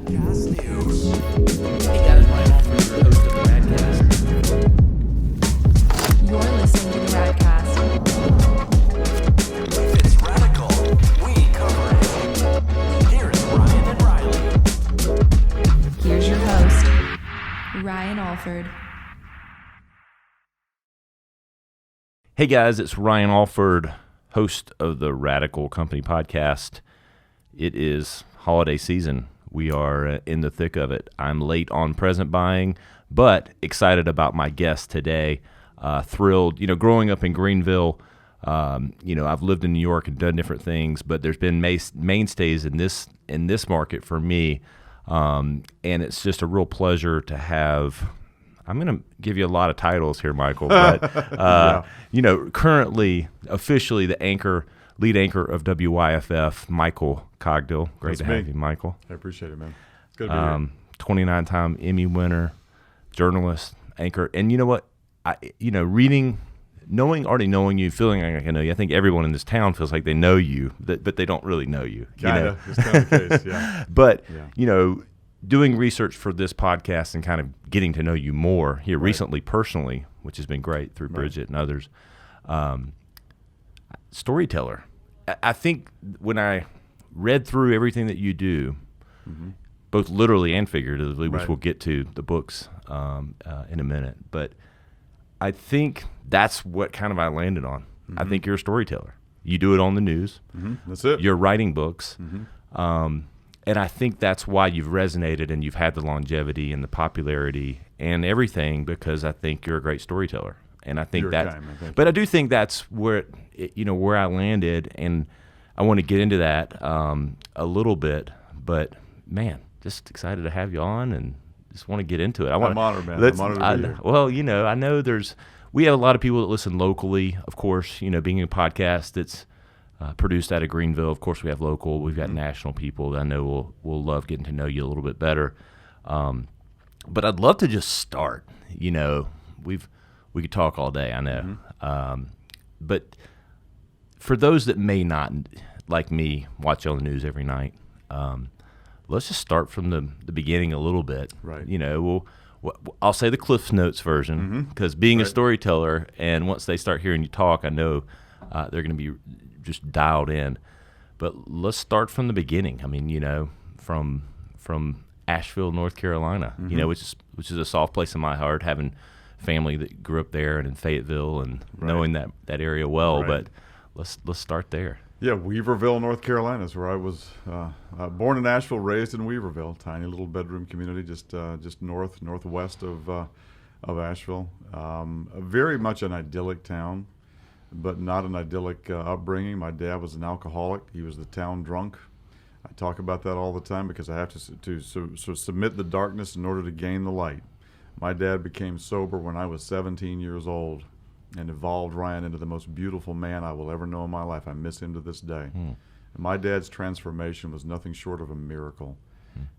Radcast News. Hey guys, Ryan Alford, your host of the Radcast. You're listening to the Radcast. If it's radical, we cover it. Here is Ryan and Riley. Here's your host, Ryan Alford. Hey guys, it's Ryan Alford, host of the Radical Company podcast. It is holiday season. We are in the thick of it. I'm late on present buying, but excited about my guest today. Thrilled. Growing up in Greenville, I've lived in New York and done different things, but there's been mainstays in this market for me, and it's just a real pleasure to have. I'm going to give you a lot of titles here, Michael, but currently, officially, the lead anchor of WYFF, Michael Cogdill. Great to have you, Michael. I appreciate it, man. It's good to be here. 29-time Emmy winner, journalist, anchor, and you know what? Already knowing you, feeling like I know you. I think everyone in this town feels like they know you, but they don't really know you. Kinda. It's kind of the case, yeah. But doing research for this podcast and kind of getting to know you more here recently, personally, which has been great through Bridget and others. Storyteller. I think when I read through everything that you do, both literally and figuratively, which we'll get to the books in a minute, but I think that's what kind of I landed on. I think you're a storyteller. You do it on the news. That's it. You're writing books. And I think that's why you've resonated and you've had the longevity and the popularity and everything, because I think you're a great storyteller. And I think but I do think that's where where I landed, and I want to get into that a little bit. But man, just excited to have you on, and just want to get into it. I'm honored, man. I'm honored to be here. Well, I know we have a lot of people that listen locally. Of course, being a podcast that's produced out of Greenville. Of course, we have local. We've got national people that I know will love getting to know you a little bit better. But I'd love to just start. We could talk all day, I know. But for those that may not, like me, watch on the news every night, let's just start from the beginning a little bit. Right. I'll say the Cliff Notes version, because being a storyteller, and once they start hearing you talk, I know they're going to be just dialed in. But let's start from the beginning. I mean, from Asheville, North Carolina, which is a soft place in my heart, having family that grew up there and in Fayetteville, and knowing that area well. But let's start there. Yeah, Weaverville, North Carolina is where I was born in Asheville, raised in Weaverville, tiny little bedroom community just northwest of Asheville. Very much an idyllic town, but not an idyllic upbringing. My dad was an alcoholic. He was the town drunk. I talk about that all the time because I have to submit the darkness in order to gain the light. My dad became sober when I was 17 years old and evolved Ryan into the most beautiful man I will ever know in my life. I miss him to this day. And my dad's transformation was nothing short of a miracle.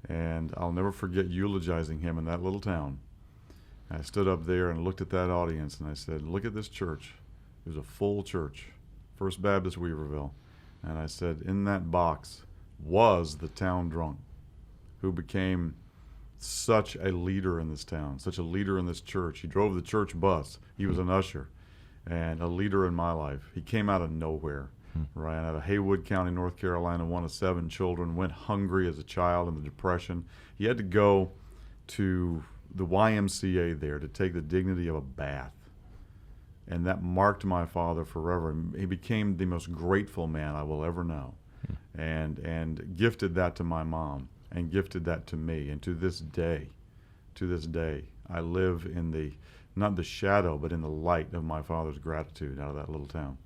And I'll never forget eulogizing him in that little town. I stood up there and looked at that audience and I said, look at this church. It was a full church, First Baptist Weaverville. And I said, in that box was the town drunk who became such a leader in this town, such a leader in this church. He drove the church bus. He was an usher and a leader in my life. He came out of nowhere, Ryan, out of Haywood County, North Carolina, one of 7 children, went hungry as a child in the Depression. He had to go to the YMCA there to take the dignity of a bath. And that marked my father forever. He became the most grateful man I will ever know, and gifted that to my mom and gifted that to me. And to this day, I live in not the shadow, but in the light of my father's gratitude out of that little town.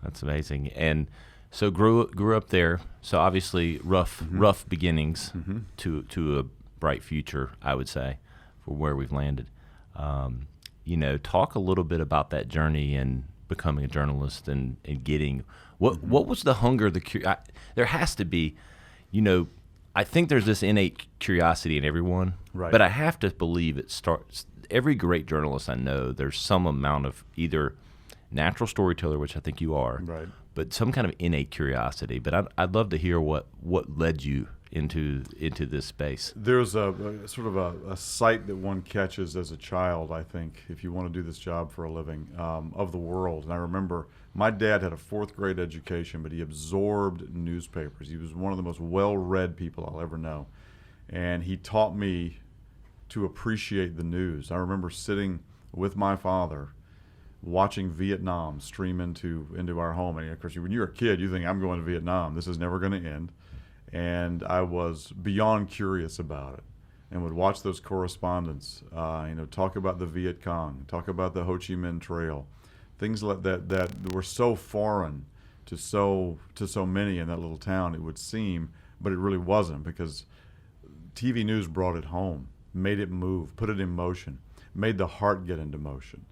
That's amazing. And so grew up there. So obviously rough beginnings to a bright future, I would say, for where we've landed. Talk a little bit about that journey and becoming a journalist and getting what was the hunger, there has to be, I think there's this innate curiosity in everyone, but I have to believe it starts. Every great journalist I know, there's some amount of either natural storyteller, which I think you are, but some kind of innate curiosity. But I'd love to hear what led you into this space. There's a sort of a sight that one catches as a child, I think, if you want to do this job for a living, of the world. And I remember my dad had a fourth grade education, but he absorbed newspapers. He was one of the most well-read people I'll ever know. And he taught me to appreciate the news. I remember sitting with my father watching Vietnam stream into our home. And of course, when you're a kid, you think, I'm going to Vietnam. This is never going to end. And I was beyond curious about it, and would watch those correspondents, talk about the Viet Cong, talk about the Ho Chi Minh Trail, things like that were so foreign to so many in that little town, it would seem, but it really wasn't, because TV news brought it home, made it move, put it in motion, made the heart get into motion.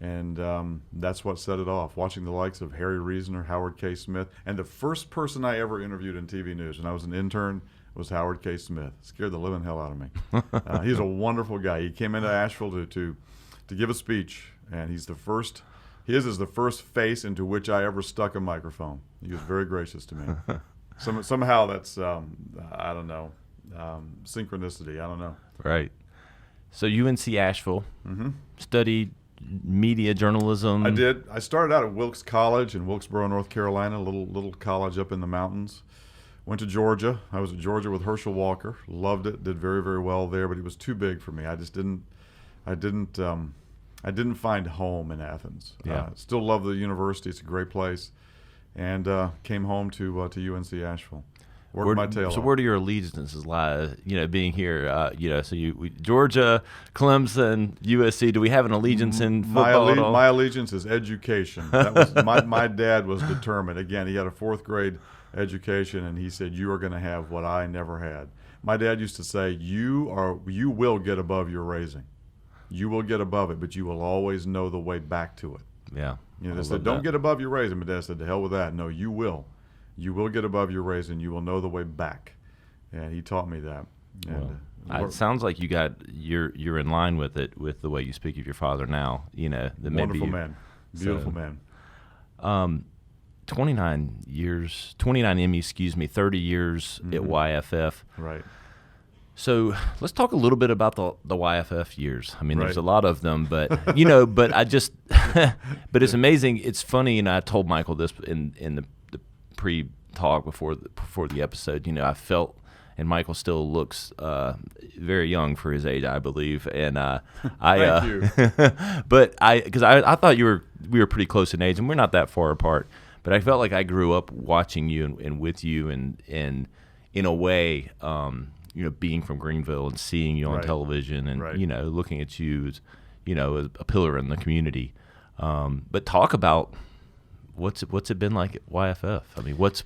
And that's what set it off, watching the likes of Harry Reasoner, Howard K. Smith. And the first person I ever interviewed in TV news when I was an intern was Howard K. Smith. Scared the living hell out of me. He's a wonderful guy. He came into Asheville to give a speech, and his is the first face into which I ever stuck a microphone. He was very gracious to me. Somehow that's, I don't know, synchronicity. I don't know. Right. So UNC Asheville, studied media journalism. I did. I started out at Wilkes College in Wilkesboro, North Carolina, a little college up in the mountains. Went to Georgia. I was at Georgia with Herschel Walker. Loved it. Did very, very well there, but it was too big for me. I just didn't find home in Athens. Yeah. Still love the university. It's a great place. And came home to UNC Asheville. Worked my tail off. So where do your allegiances lie? Being here, so Georgia, Clemson, USC. Do we have an allegiance in football at all? My allegiance is education. That was my dad was determined. Again, he had a fourth grade education, and he said, "You are going to have what I never had." My dad used to say, "You will get above your raising. You will get above it, but you will always know the way back to it." Yeah. They said, "Don't get above your raising." My dad said, "To hell with that. No, you will. You will get above your raising. You will know the way back." And he taught me that. And, it sounds like you're in line with it, with the way you speak of your father now. Wonderful man, beautiful man. 29 Emmys, 30 years at YFF. Right. So let's talk a little bit about the YFF years. I mean, there's a Right. lot of them, but but but it's amazing. It's funny, and I told Michael this in the pre-talk before the episode. I felt, and Michael still looks very young for his age, I believe. And Thank you. but because I thought we were pretty close in age, and we're not that far apart. But I felt like I grew up watching you and with you, and in a way, being from Greenville and seeing you on Right. television, and Right. looking at you as as a pillar in the community. But talk about what's it been like at YFF? I mean, it's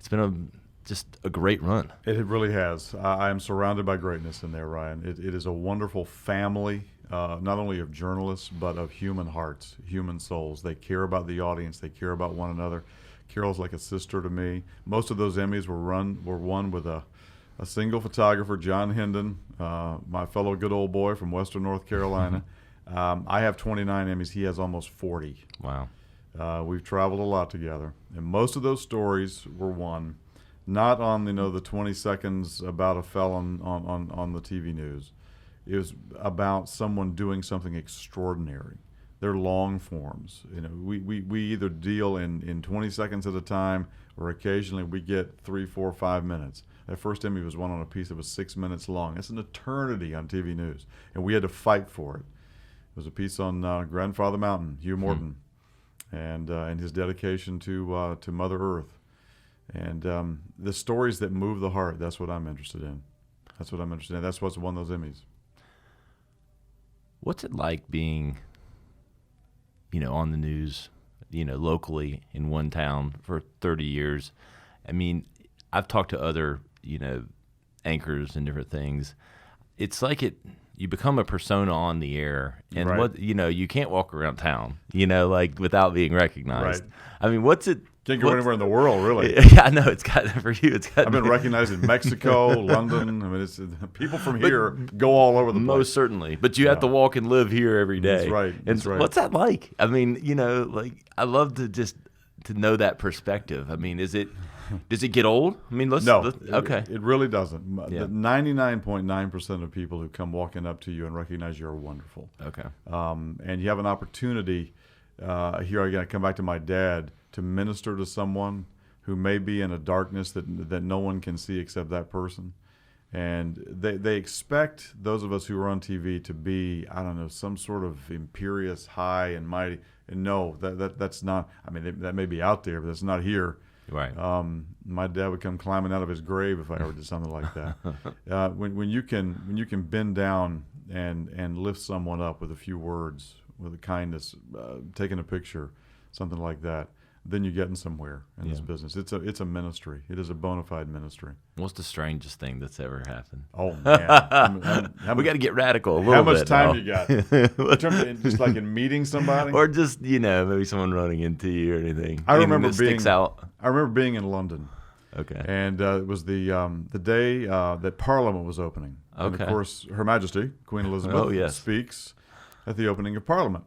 been just a great run. It really has. I am surrounded by greatness in there, Ryan. It is a wonderful family, not only of journalists, but of human hearts, human souls. They care about the audience. They care about one another. Carol's like a sister to me. Most of those Emmys were won with a single photographer, John Hendon, my fellow good old boy from Western North Carolina. I have 29 Emmys. He has almost 40. Wow. We've traveled a lot together, and most of those stories were won not on the 20 seconds about a felon on the TV news. It was about someone doing something extraordinary. They're long forms. We either deal in 20 seconds at a time, or occasionally we get 3, 4, 5 minutes. That first Emmy was won on a piece that was 6 minutes long. That's an eternity on TV news, and we had to fight for it. It was a piece on Grandfather Mountain, Hugh Morton. And his dedication to Mother Earth, and the stories that move the heart. That's what I'm interested in. That's what's won those Emmys. What's it like being, on the news, locally in one town for 30 years? I mean, I've talked to other, anchors and different things. It's like you become a persona on the air, and Right. you can't walk around town, without being recognized. Right. I mean, what's it? Can't go anywhere in the world, really. Yeah, I know for you. I've been recognized in Mexico, London. I mean, it's people from here go all over the place. Most certainly, but you have to walk and live here every day. That's right. And That's right. what's that like? I mean, I love to just to know that perspective. I mean, does it get old? I mean, okay. It really doesn't. Yeah. 99.9% of people who come walking up to you and recognize you're wonderful. Okay. And you have an opportunity, here again, I come back to my dad, to minister to someone who may be in a darkness that no one can see except that person. And they expect those of us who are on TV to be, I don't know, some sort of imperious, high and mighty. And no, that's not. I mean, that may be out there, but that's not here. Right. My dad would come climbing out of his grave if I ever did something like that. When you can bend down and lift someone up with a few words, with a kindness, taking a picture, something like that, then you're getting somewhere in this business. It's a ministry. It is a bona fide ministry. What's the strangest thing that's ever happened? Oh man, We got to get radical a little how bit. much time now. you got? In terms of just like in meeting somebody, Or just, maybe someone running into you or anything. I Anything remember that sticks out. I remember being in London. Okay. And it was the day that Parliament was opening. And Okay. of course, Her Majesty, Queen Elizabeth, speaks at the opening of Parliament.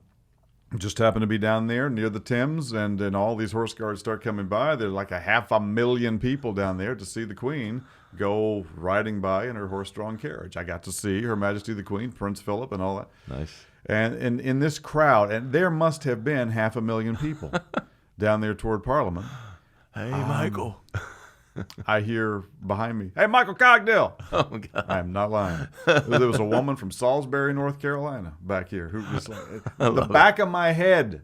Just happened to be down there near the Thames, and all these horse guards start coming by. There's like 500,000 people down there to see the Queen go riding by in her horse-drawn carriage. I got to see Her Majesty the Queen, Prince Philip, and all that. Nice. And in this crowd, and there must have been 500,000 people down there toward Parliament. Hey, Michael. I hear behind me, "Hey, Michael Cogdill!" Oh, God. I'm not lying. There was a woman from Salisbury, North Carolina, back here who was like, the back of my head.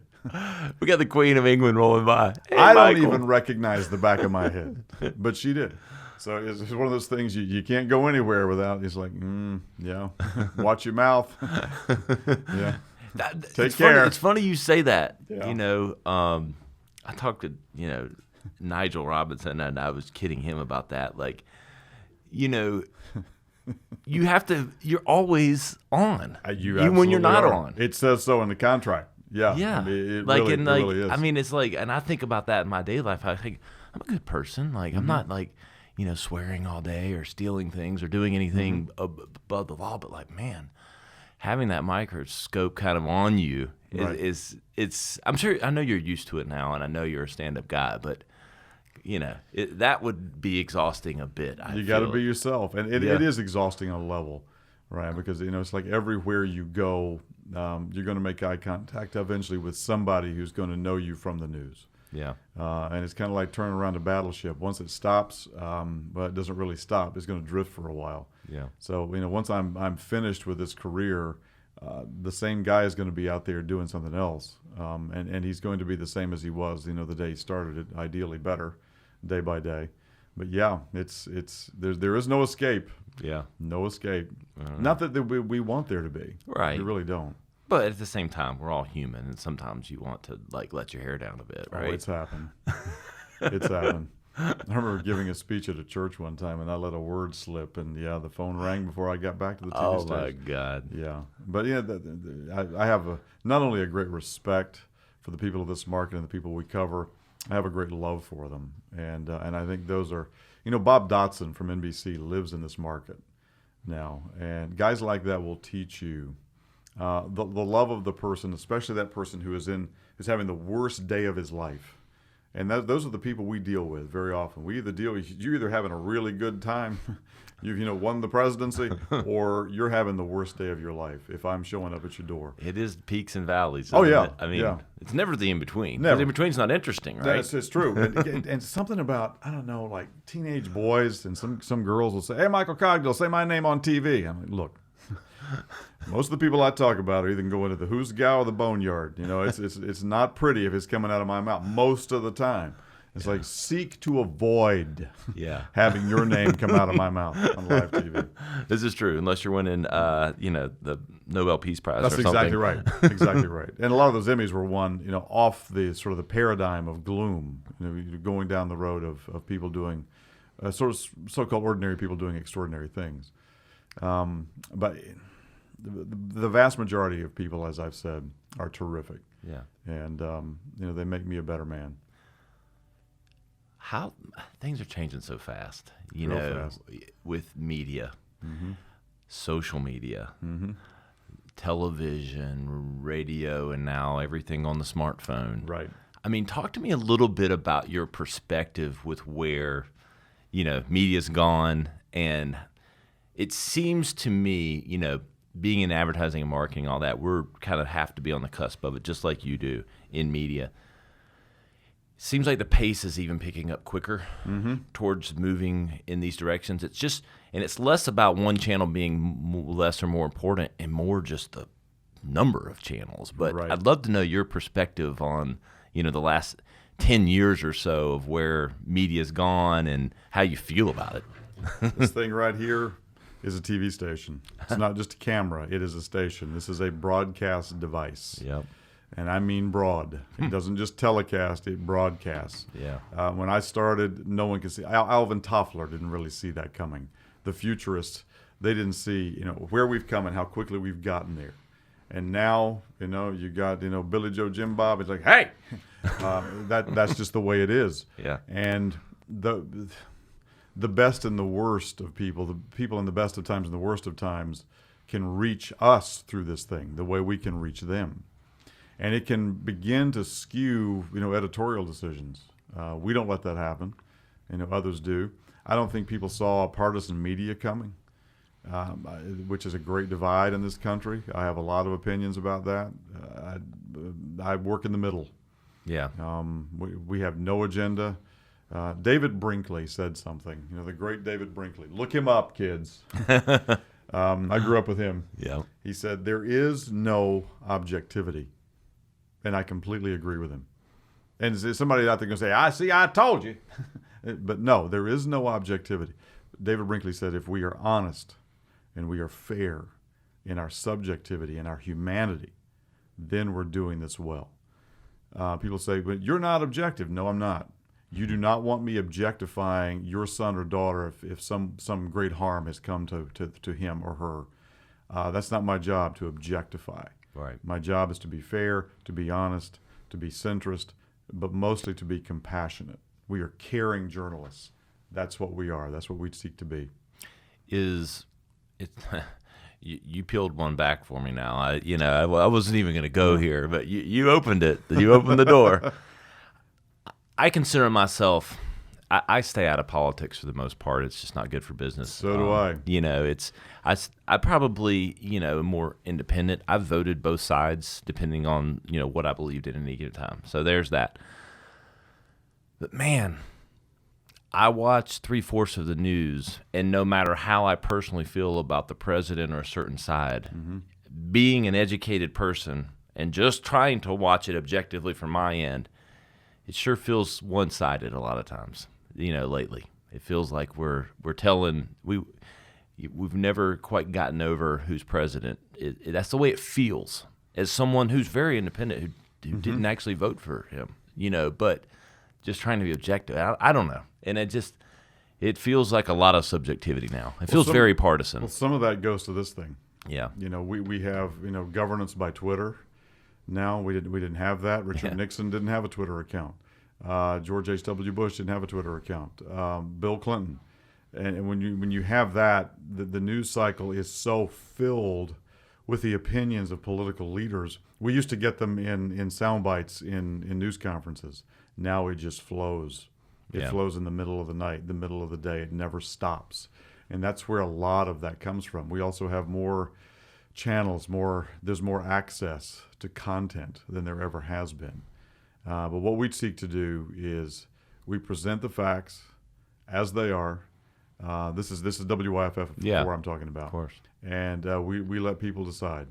We got the Queen of England rolling by. Hey, I Michael. don't even recognize the back of my head, but she did. So it's one of those things you can't go anywhere without. It's like, yeah, watch your mouth. Yeah, take care. Funny. It's funny you say that. Yeah. I talked to Nigel Robinson, and I was kidding him about that. Like, you have to. You're always on, even when you're not on. It says so in the contract. Yeah, Yeah, I mean, it like really, and it like really is. I mean, it's like, and I think about that in my daily life. I think I'm a good person. Like I'm not like swearing all day or stealing things or doing anything above the law. But like, man, having that microscope kind of on you is it's. I'm sure I know you're used to it now, and I know you're a stand-up guy, but. That would be exhausting a bit. You got to be yourself, and it is exhausting on a level, right? Because it's like everywhere you go, you're going to make eye contact eventually with somebody who's going to know you from the news. Yeah. And it's kind of like turning around a battleship. Once it stops, but it doesn't really stop. It's going to drift for a while. Yeah. So once I'm finished with this career, the same guy is going to be out there doing something else, and he's going to be the same as he was, the day he started it. Ideally, better. Day by day, but yeah, there is no escape. Yeah, no escape. Not that we want there to be. Right, we really don't. But at the same time, we're all human, and sometimes you want to let your hair down a bit, right? Oh, it's happened. It's happened. I remember giving a speech at a church one time, and I let a word slip, and the phone rang before I got back to the TV station. Oh my God! Yeah, but I have not only a great respect for the people of this market and the people we cover. I have a great love for them, and I think those are, Bob Dotson from NBC lives in this market now, and guys like that will teach you the love of the person, especially that person who's having the worst day of his life, and those are the people we deal with very often. You're either having a really good time, you've won the presidency, or you're having the worst day of your life. If I'm showing up at your door, it is peaks and valleys. Oh yeah, I mean, it's never the in between. Never. The in between's not interesting, right? It's true. And something about, I don't know, like teenage boys and some girls will say, "Hey, Michael Cogdill, say my name on TV." I'm like, look, most of the people I talk about are either going to the Hoosgow or the Boneyard. It's not pretty if it's coming out of my mouth most of the time. It's like seek to avoid having your name come out of my mouth on live TV. This is true, unless you're winning, the Nobel Peace Prize. That's or something. exactly right. Exactly right. And a lot of those Emmys were won, off the sort of the paradigm of gloom. You're going down the road of people doing, sort of so-called ordinary people doing extraordinary things. But the vast majority of people, as I've said, are terrific. Yeah. And they make me a better man. How things are changing so fast, Fast. with media, Mm-hmm. social media, Mm-hmm. television, radio, and now everything on the smartphone. Right. I mean, talk to me a little bit about your perspective with where, media's gone. And it seems to me, being in advertising and marketing, all that, we're kind of have to be on the cusp of it, just like you do in media. Seems like the pace is even picking up quicker towards moving in these directions. It's just, and it's less about one channel being less or more important and more just the number of channels. But Right. I'd love to know your perspective on, the last 10 years or so of where media's gone and how you feel about it. This thing right here is a TV station. It's not just a camera. It is a station. This is a broadcast device. Yep. And I mean broad. It doesn't just telecast, it broadcasts. Yeah. When I started, no one could see. Alvin Toffler didn't really see that coming. The futurists, they didn't see, where we've come and how quickly we've gotten there. And now, you got, Billy Joe Jim Bob. It's like, hey, that's just the way it is. Yeah. And the best and the worst of people, the people in the best of times and the worst of times, can reach us through this thing the way we can reach them. And it can begin to skew, editorial decisions. We don't let that happen. Others do. I don't think people saw partisan media coming, which is a great divide in this country. I have a lot of opinions about that. I work in the middle. Yeah. We have no agenda. David Brinkley said something. The great David Brinkley. Look him up, kids. I grew up with him. Yeah. He said, there is no objectivity. And I completely agree with him. And somebody out there going to say, I told you. But no, there is no objectivity. David Brinkley said, if we are honest and we are fair in our subjectivity and our humanity, then we're doing this well. People say, but you're not objective. No, I'm not. You do not want me objectifying your son or daughter if some great harm has come to him or her. That's not my job to objectify. Right. My job is to be fair, to be honest, to be centrist, but mostly to be compassionate. We are caring journalists. That's what we are. That's what we seek to be. You peeled one back for me now. I wasn't even going to go here, but you opened it. You opened the door. I consider myself. I stay out of politics for the most part. It's just not good for business. So do I. I probably am more independent. I've voted both sides depending on what I believed in any given time. So there's that. But man, I watch 3/4 of the news, and no matter how I personally feel about the president or a certain side, being an educated person and just trying to watch it objectively from my end, it sure feels one-sided a lot of times. Lately, it feels like we've never quite gotten over who's president. That's the way it feels as someone who's very independent who didn't actually vote for him. But just trying to be objective. I don't know, and it feels like a lot of subjectivity now. It feels very partisan. Well, some of that goes to this thing. Yeah. We have governance by Twitter. Now we didn't have that. Richard Nixon didn't have a Twitter account. George H.W. Bush didn't have a Twitter account. Bill Clinton, and when you have that, the news cycle is so filled with the opinions of political leaders. We used to get them in sound bites in news conferences. Now it just flows. It flows in the middle of the night, the middle of the day. It never stops, and that's where a lot of that comes from. We also have more channels, there's more access to content than there ever has been. But what we seek to do is we present the facts as they are. This is WYFF 4 I'm talking about. Of course. And we let people decide.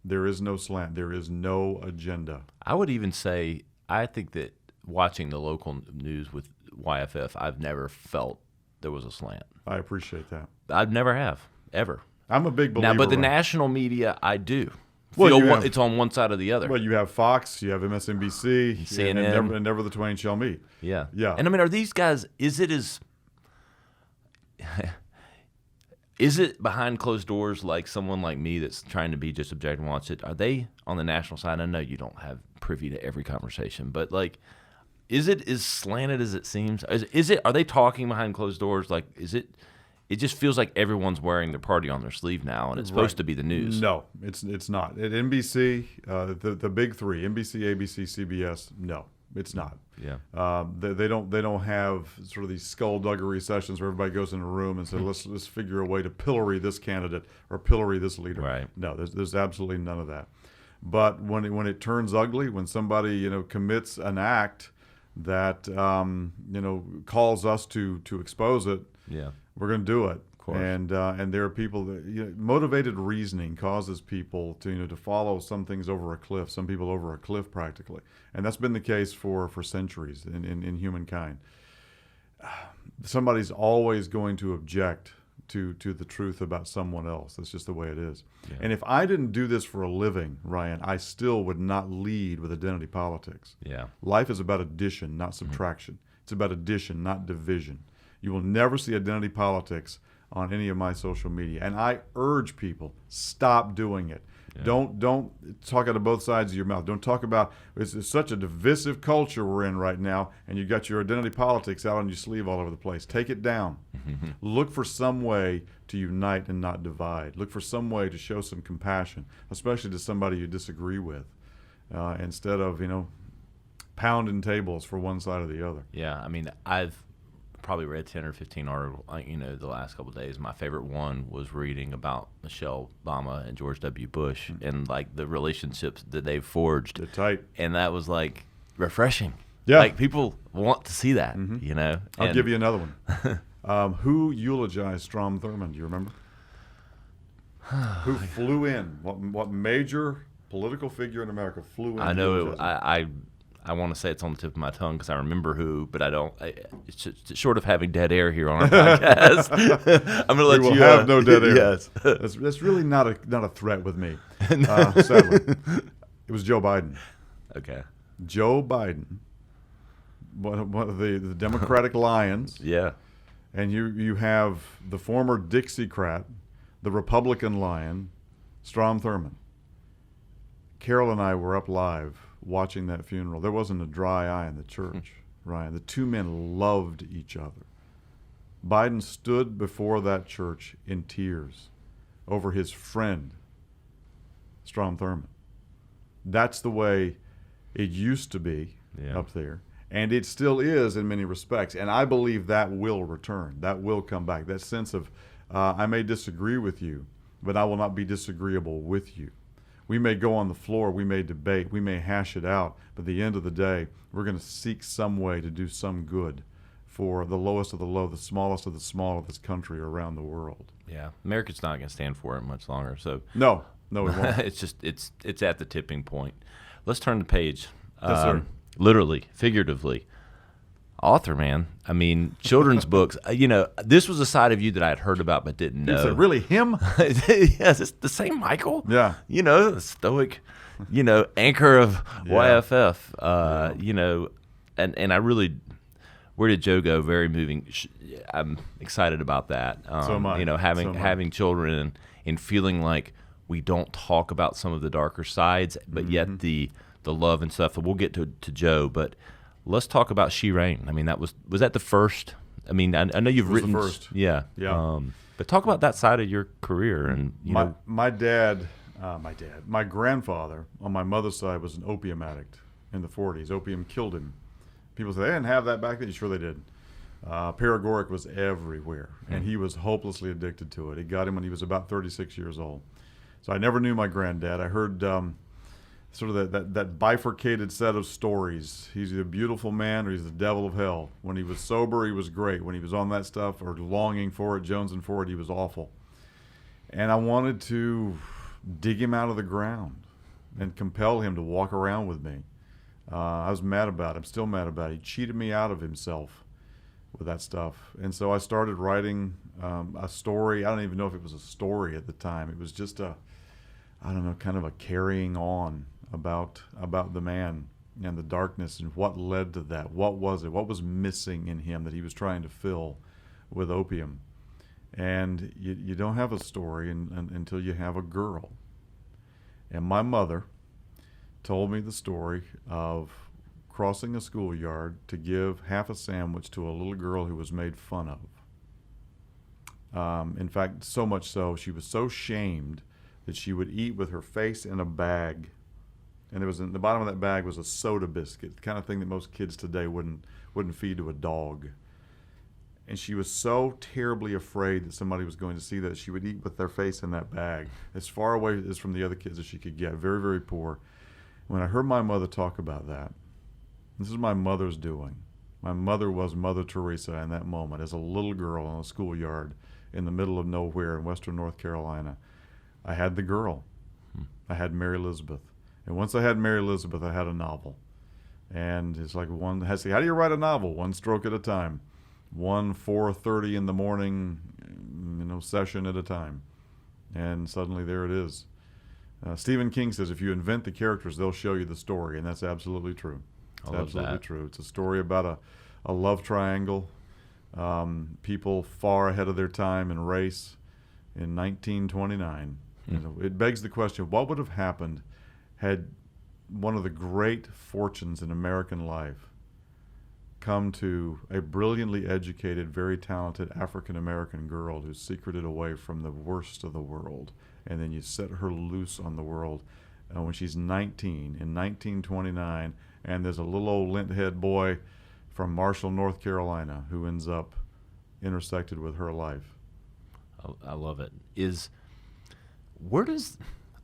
There is no slant. There is no agenda. I would even say I think that watching the local news with YFF, I've never felt there was a slant. I appreciate that. I never have, ever. I'm a big believer. Now, but the national media, I do. It's on one side or the other. Well, you have Fox, you have MSNBC, CNN. and never the twain shall meet. Yeah. Yeah. And I mean, are these guys, is it behind closed doors like someone like me that's trying to be just objective and watch it? Are they on the national side? I know you don't have privy to every conversation, but is it as slanted as it seems? Are they talking behind closed doors? It just feels like everyone's wearing their party on their sleeve now, and it's supposed to be the news. No, it's not. At NBC, the big three, NBC, ABC, CBS, no. it's not. Yeah. They don't have sort of these skullduggery sessions where everybody goes in a room and says, let's figure a way to pillory this candidate or pillory this leader. Right. No, there's absolutely none of that. But when it turns ugly, when somebody commits an act that calls us to expose it, Yeah. we're going to do it. Of course. And there are people that motivated reasoning causes people to follow some things over a cliff, some people over a cliff practically, and that's been the case for centuries in humankind. Somebody's always going to object to the truth about someone else. That's just the way it is. Yeah. And if I didn't do this for a living, Ryan, I still would not lead with identity politics. Yeah. Life is about addition, not subtraction. It's about addition, not division. You will never see identity politics on any of my social media, and I urge people, stop doing it. Yeah. Don't talk out of both sides of your mouth. Don't talk about it's such a divisive culture we're in right now, and you got your identity politics out on your sleeve all over the place. Take it down. Look for some way to unite and not divide. Look for some way to show some compassion, especially to somebody you disagree with, instead of pounding tables for one side or the other. Yeah. I mean, I've probably read 10 or 15 articles, the last couple of days. My favorite one was reading about Michelle Obama and George W. Bush and like the relationships that they've forged. They're tight. And that was like refreshing. Yeah. Like people want to see that, I'll give you another one. Who eulogized Strom Thurmond? Do you remember? Who flew in? What major political figure in America flew in? I know I want to say it's on the tip of my tongue because I remember who, but I don't. It's just, short of having dead air here on our podcast, I'm going to let we will you have no dead air. Yes, that's really not a threat with me. Sadly, it was Joe Biden. Okay. Joe Biden, one of the Democratic lions, Yeah. and you have the former Dixiecrat, the Republican lion, Strom Thurmond. Carol and I were up live watching that funeral. There wasn't a dry eye in the church, Ryan. The two men loved each other. Biden stood before that church in tears over his friend, Strom Thurmond. That's the way it used to be up there. And it still is in many respects. And I believe that will return. That will come back. That sense of, I may disagree with you, but I will not be disagreeable with you. We may go on the floor, we may debate, we may hash it out, but at the end of the day, we're going to seek some way to do some good for the lowest of the low, the smallest of the small of this country around the world. Yeah. America's not going to stand for it much longer. So No, we won't. it's at the tipping point. Let's turn the page. Yes, sir. Literally, figuratively. Author, man. I mean, children's books. This was a side of you that I had heard about but didn't know. Is it really him? Yes, it's the same Michael. Yeah. The stoic, anchor of YFF. And I really, where did Joe go? Very moving. I'm excited about that. So am I. Having children and feeling like we don't talk about some of the darker sides, but yet the love and stuff. We'll get to Joe, but let's talk about She Rain. I mean, was that the first? I mean, I know you've written the first. Yeah. But talk about that side of your career and my grandfather on my mother's side was an opium addict in the 40s. Opium killed him. People say they didn't have that back then. Sure they did. Paregoric was everywhere, and he was hopelessly addicted to it. It got him when he was about 36 years old. So I never knew my granddad. I heard sort of that bifurcated set of stories. He's either a beautiful man or he's the devil of hell. When he was sober, he was great. When he was on that stuff or longing for it, jonesing for it, he was awful. And I wanted to dig him out of the ground and compel him to walk around with me. I was mad about it. I'm still mad about it. He cheated me out of himself with that stuff. And so I started writing a story. I don't even know if it was a story at the time. It was just kind of a carrying on about the man and the darkness and what led to that. What was it? What was missing in him that he was trying to fill with opium? And you don't have a story until you have a girl. And my mother told me the story of crossing a schoolyard to give half a sandwich to a little girl who was made fun of. In fact, so much so, she was so shamed that she would eat with her face in a bag and there was in the bottom of that bag was a soda biscuit, the kind of thing that most kids today wouldn't feed to a dog. And she was so terribly afraid that somebody was going to see that she would eat with their face in that bag, as far away as from the other kids as she could get. Very, very poor. When I heard my mother talk about that, this is my mother's doing. My mother was Mother Teresa in that moment as a little girl in a schoolyard in the middle of nowhere in western North Carolina. I had the girl. I had Mary Elizabeth. And once I had Mary Elizabeth, I had a novel. And it's like how do you write a novel? One stroke at a time. One 4:30 in the morning, session at a time. And suddenly there it is. Stephen King says if you invent the characters, they'll show you the story. And that's absolutely true. It's absolutely true. It's a story about a love triangle, people far ahead of their time in race in 1929. It begs the question, what would have happened had one of the great fortunes in American life come to a brilliantly educated, very talented African-American girl who's secreted away from the worst of the world, and then you set her loose on the world when she's 19 in 1929, and there's a little old lint-head boy from Marshall, North Carolina, who ends up intersected with her life. I love it.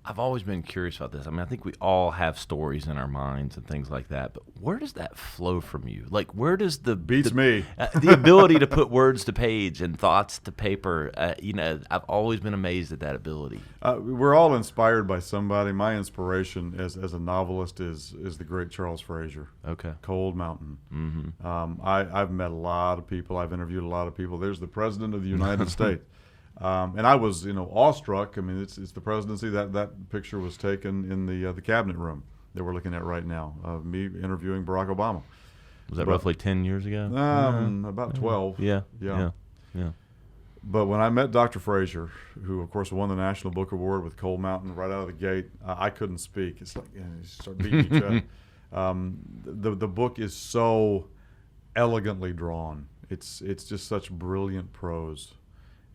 I've always been curious about this. I mean, I think we all have stories in our minds and things like that, but where does that flow from you? Like, where does the ability to put words to page and thoughts to paper? I've always been amazed at that ability. We're all inspired by somebody. My inspiration as a novelist is the great Charles Frazier. Okay. Cold Mountain. Mm-hmm. I've met a lot of people. I've interviewed a lot of people. There's the President of the United States. And I was, awestruck. I mean, it's the presidency. That picture was taken in the cabinet room that we're looking at right now of me interviewing Barack Obama. Was that roughly 10 years ago? About 12. Yeah. But when I met Dr. Frazier, who of course won the National Book Award with Cold Mountain right out of the gate, I couldn't speak. It's like you start beating each other. The book is so elegantly drawn. It's just such brilliant prose.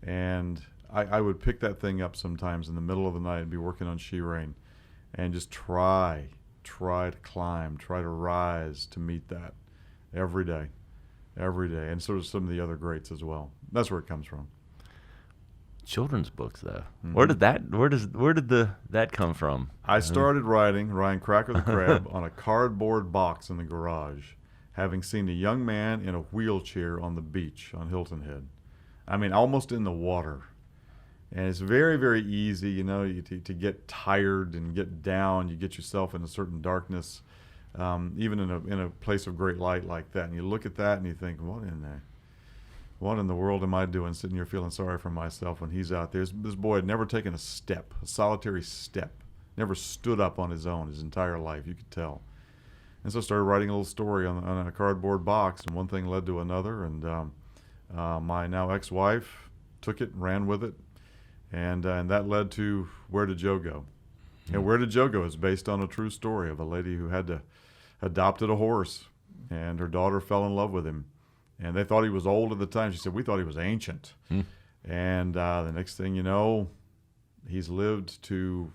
And I would pick that thing up sometimes in the middle of the night and be working on She Rain and just try to climb, try to rise to meet that every day. And sort of some of the other greats as well. That's where it comes from. Children's books, though. Mm-hmm. Where did that come from? I started writing Ryan Cracker the Crab on a cardboard box in the garage, having seen a young man in a wheelchair on the beach on Hilton Head. I mean, almost in the water. And it's very, very easy, to get tired and get down. You get yourself in a certain darkness, even in a place of great light like that. And you look at that and you think, what in the world am I doing sitting here feeling sorry for myself when he's out there? This boy had never taken a solitary step, never stood up on his own his entire life, you could tell. And so I started writing a little story on a cardboard box, and one thing led to another, and my now ex-wife took it and ran with it, and that led to Where Did Joe Go? And Where Did Joe Go is based on a true story of a lady who had adopted a horse, and her daughter fell in love with him, and they thought he was old at the time. She said, we thought he was ancient. And the next thing you know, he's lived to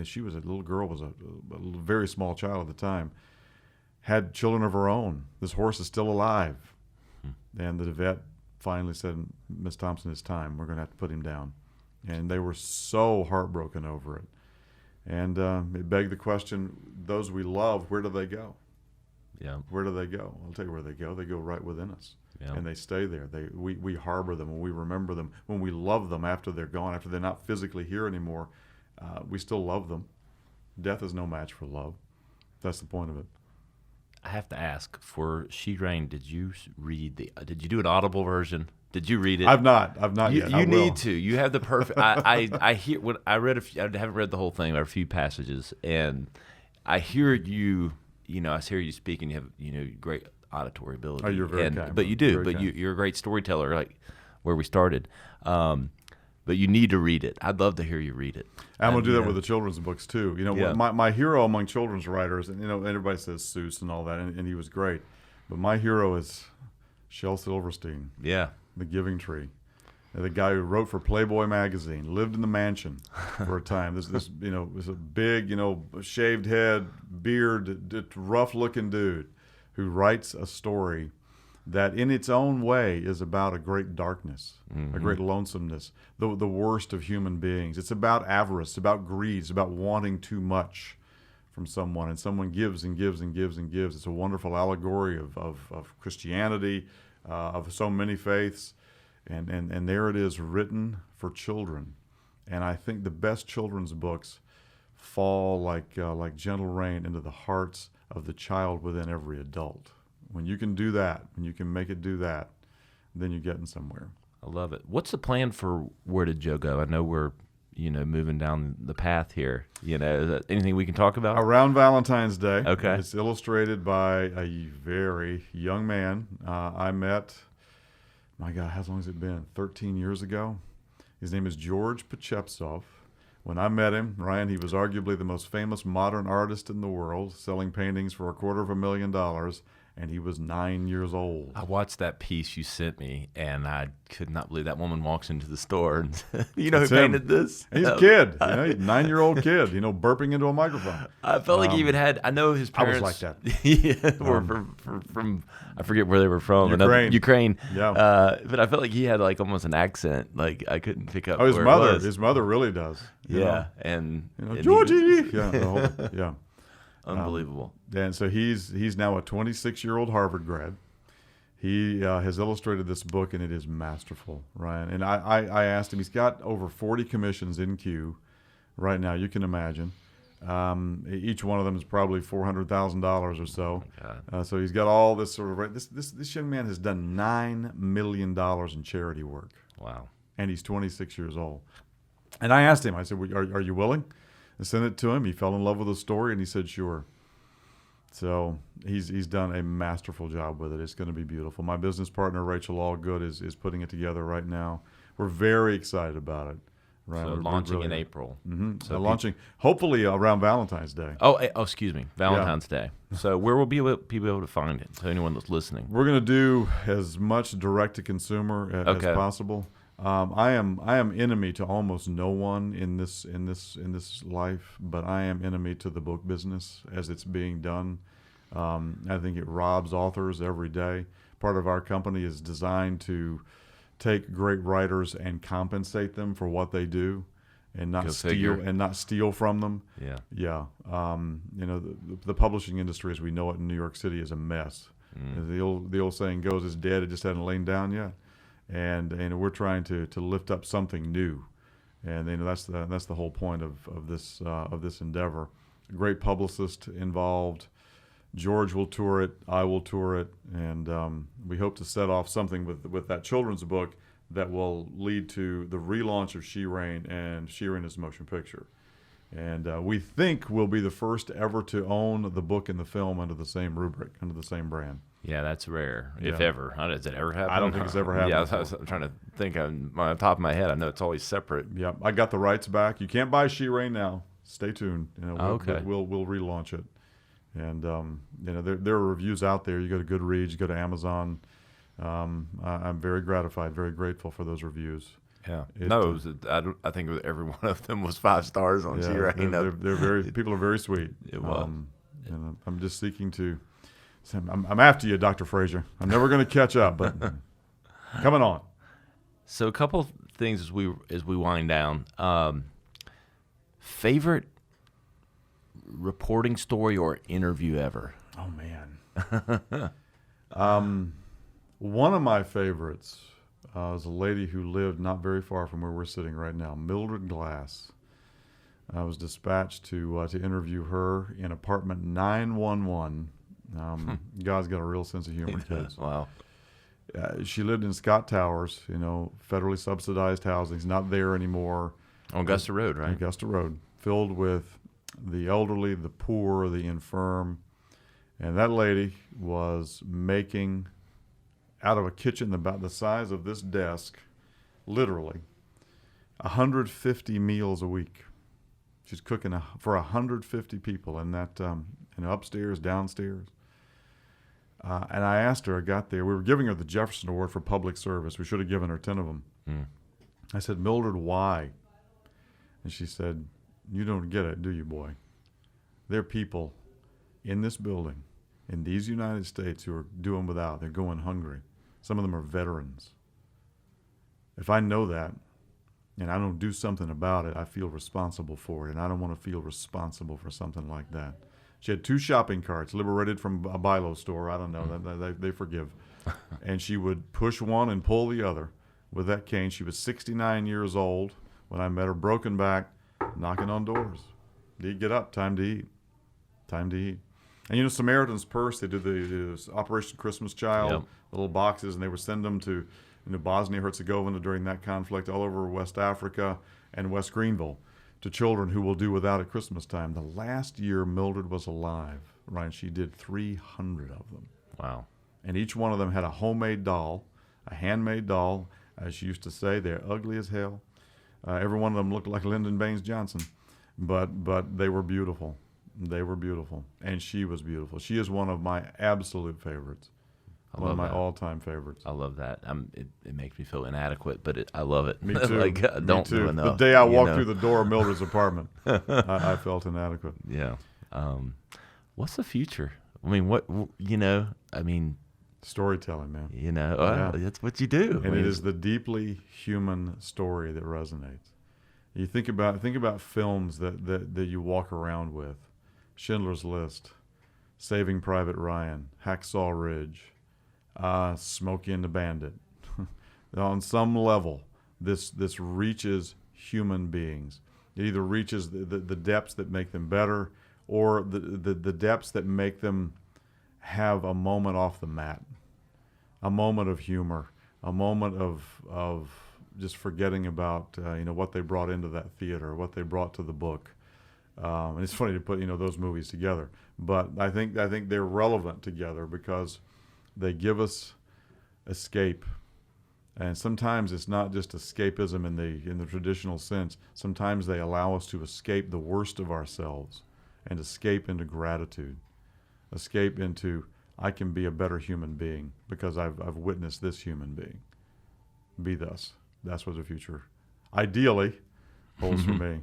she was a little girl, was a very small child at the time, had children of her own. This horse is still alive. And the vet finally said, Miss Thompson, it's time. We're going to have to put him down. And they were so heartbroken over it. And it begged the question, those we love, where do they go? Yeah. Where do they go? I'll tell you where they go. They go right within us. Yeah. And they stay there. We harbor them, and we remember them. When we love them after they're gone, after they're not physically here anymore, we still love them. Death is no match for love. That's the point of it. I have to ask, for She Rain, did you do an audible version? Did you read it? I've not yet. You need to. You have the perfect. I hear what I read. I haven't read the whole thing, but a few passages, and I hear you. I hear you speak, and you have great auditory ability. Oh, you're very kind. But you do. Very But kind. you're a great storyteller, like where we started. But you need to read it. I'd love to hear you read it. I'm going to do that with the children's books, too. Yeah. My hero among children's writers, and everybody says Seuss and all that, and he was great. But my hero is Shel Silverstein, Yeah. The Giving Tree. The guy who wrote for Playboy magazine, lived in the mansion for a time. This was a big, shaved head, beard, rough-looking dude who writes a story that in its own way is about a great darkness, a great lonesomeness, the worst of human beings. It's about avarice, it's about greed, it's about wanting too much from someone, and someone gives and gives and gives and gives. It's a wonderful allegory of Christianity, of so many faiths, and there it is, written for children. And I think the best children's books fall like gentle rain into the hearts of the child within every adult. When you can do that, when you can make it do that, then you're getting somewhere. I love it. What's the plan for Where Did Joe Go? I know we're moving down the path here. Is that anything we can talk about? Around Valentine's Day. Okay. It's illustrated by a very young man I met, my God, how long has it been? 13 years ago. His name is George Pachepsov. When I met him, Ryan, he was arguably the most famous modern artist in the world, selling paintings for $250,000, and he was 9 years old. I watched that piece you sent me, and I could not believe that woman walks into the store and said, who painted this? He's a kid, he's a 9-year-old kid, burping into a microphone. I felt like he even had, I know his parents. I was like that. were from, I forget where they were from. Ukraine. Yeah. But I felt like he had like almost an accent. Like I couldn't pick up his where mother, it was. His mother really does. And Georgie! Yeah. Unbelievable. And so he's now a 26-year-old Harvard grad. He has illustrated this book, and it is masterful, Ryan. And I asked him, he's got over 40 commissions in queue right now, you can imagine. Each one of them is probably $400,000 or so. So he's got all this sort of, this young man has done $9 million in charity work. Wow. And he's 26 years old. And I asked him, I said, are you willing? I sent it to him. He fell in love with the story, and he said, sure. So he's done a masterful job with it. It's going to be beautiful. My business partner, Rachel Allgood, is putting it together right now. We're very excited about it. Right? So launching in April. Mm-hmm. So launching, hopefully around Valentine's Day. Oh, excuse me, Valentine's Day. So where will people be able to find it? So anyone that's listening, we're going to do as much direct to consumer as possible. I am enemy to almost no one in this life, but I am enemy to the book business as it's being done. I think it robs authors every day. Part of our company is designed to take great writers and compensate them for what they do, and not steal from them. Yeah. The publishing industry as we know it in New York City is a mess. The old saying goes, "It's dead. It just hasn't lain down yet." And we're trying to lift up something new, and that's the whole point of this endeavor. A great publicist involved. George will tour it. I will tour it, and we hope to set off something with that children's book that will lead to the relaunch of She Rain and She Rain as a motion picture. And we think we'll be the first ever to own the book and the film under the same rubric, under the same brand. Yeah, that's rare, if ever. Has it ever happened? I don't think it's ever happened. Yeah, I was trying to think on the top of my head. I know it's always separate. Yeah, I got the rights back. You can't buy She Rain now. Stay tuned. Okay. We'll relaunch it. And there are reviews out there. You go to Goodreads, you go to Amazon. I'm very gratified, very grateful for those reviews. Yeah. I think every one of them was 5 stars on She Rain. People are very sweet. It was. And I'm just seeking to. I'm after you, Dr. Frazier. I'm never going to catch up, but coming on. So a couple of things as we wind down. Favorite reporting story or interview ever? Oh man. One of my favorites is a lady who lived not very far from where we're sitting right now, Mildred Glass. I was dispatched to interview her in apartment 911. God's got a real sense of humor, kids. Wow. She lived in Scott Towers, federally subsidized housing. It's not there anymore. On Augusta Road, right? Augusta Road, filled with the elderly, the poor, the infirm. And that lady was making, out of a kitchen about the size of this desk, literally, 150 meals a week. She's cooking for 150 people in that, upstairs, downstairs. And I asked her, I got there, we were giving her the Jefferson Award for public service. We should have given her 10 of them. I said, Mildred, why? And she said, you don't get it, do you, boy? There are people in this building, in these United States, who are doing without. They're going hungry. Some of them are veterans. If I know that, and I don't do something about it, I feel responsible for it, and I don't want to feel responsible for something like that. She had 2 shopping carts, liberated from a Bilo store. I don't know. They forgive. And she would push one and pull the other with that cane. She was 69 years old when I met her, broken back, knocking on doors. Get up, time to eat. Time to eat. And you know, Samaritan's Purse, they did the Operation Christmas Child, Yep. the little boxes, and they would send them to Bosnia Herzegovina during that conflict, all over West Africa and West Greenville, to children who will do without at Christmas time. The last year Mildred was alive, Ryan, she did 300 of them. Wow. And each one of them had a homemade doll, a handmade doll. As she used to say, they're ugly as hell. Every one of them looked like Lyndon Baines Johnson, but they were beautiful. They were beautiful, and she was beautiful. She is one of my absolute favorites, one of my all-time favorites. I love that. It makes me feel inadequate, but I love it. Me too. Like, I don't Me too. do enough. The day I walked through the door of Mildred's apartment, I felt inadequate. Yeah. What's the future? I mean, what I mean, Storytelling, man. Yeah. That's what you do. And it is the deeply human story that resonates. You think about films that you walk around with. Schindler's List, Saving Private Ryan, Hacksaw Ridge, Smokey and the Bandit. On some level, this reaches human beings. It either reaches the depths that make them better, or the depths that make them have a moment off the mat, a moment of humor, a moment of just forgetting about what they brought into that theater, what they brought to the book. And it's funny to put those movies together, but I think they're relevant together because they give us escape, and sometimes it's not just escapism in the traditional sense. Sometimes they allow us to escape the worst of ourselves and escape into gratitude, escape into I can be a better human being because I've witnessed this human being be thus. That's what the future ideally holds for me.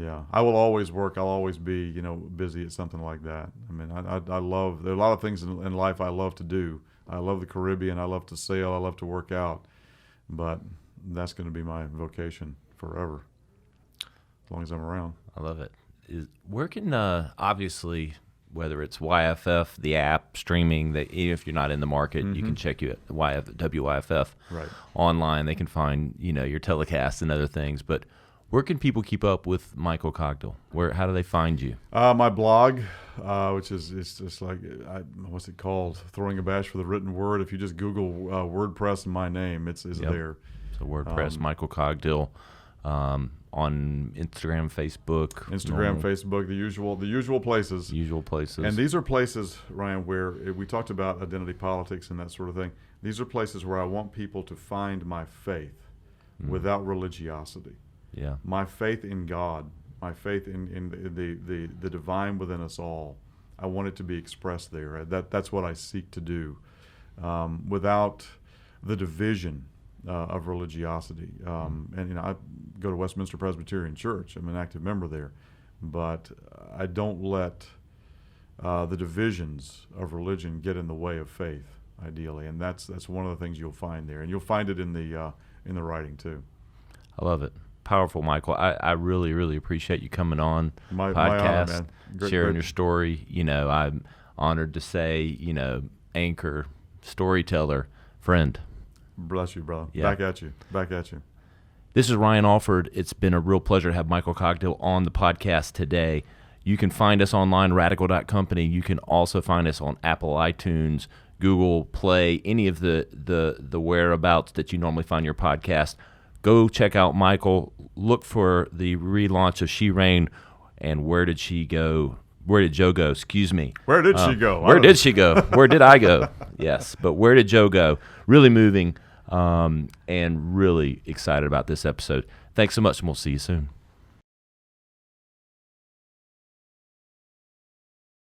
Yeah, I will always work. I'll always be, busy at something like that. I mean, I love. There are a lot of things in life I love to do. I love the Caribbean. I love to sail. I love to work out. But that's going to be my vocation forever, as long as I'm around. I love it. Where can obviously, whether it's YFF, the app, streaming, that if you're not in the market, you can check you at WYFF Right. online. They can find your telecasts and other things, but. Where can people keep up with Michael Cogdill? How do they find you? My blog, which is it's just like what's it called? Throwing a bash for the written word. If you just Google WordPress and my name, it's there. So WordPress, Michael Cogdill, on Instagram, Facebook, Facebook, the usual places. Usual places. And these are places, Ryan, where we talked about identity politics and that sort of thing. These are places where I want people to find my faith without religiosity. Yeah. My faith in God, my faith in the divine within us all. I want it to be expressed there. That's what I seek to do, without the division of religiosity. And I go to Westminster Presbyterian Church. I'm an active member there, but I don't let the divisions of religion get in the way of faith. Ideally, and that's one of the things you'll find there, and you'll find it in the writing too. I love it. Powerful, Michael. I really, really appreciate you coming on My podcast, honor, man. sharing Great. your story. I'm honored to say, anchor, storyteller, friend. Bless you, brother. Yeah. Back at you. This is Ryan Alford. It's been a real pleasure to have Michael Cogdill on the podcast today. You can find us online, radical.company. You can also find us on Apple iTunes, Google Play, any of the whereabouts that you normally find your podcast. Go check out Michael. Look for the relaunch of She Rain and Where Did She Go? Where Did Joe Go? Excuse me. Where did she go? Where did she go? Where did I go? Yes, but Where Did Joe Go? Really moving and really excited about this episode. Thanks so much, and we'll see you soon.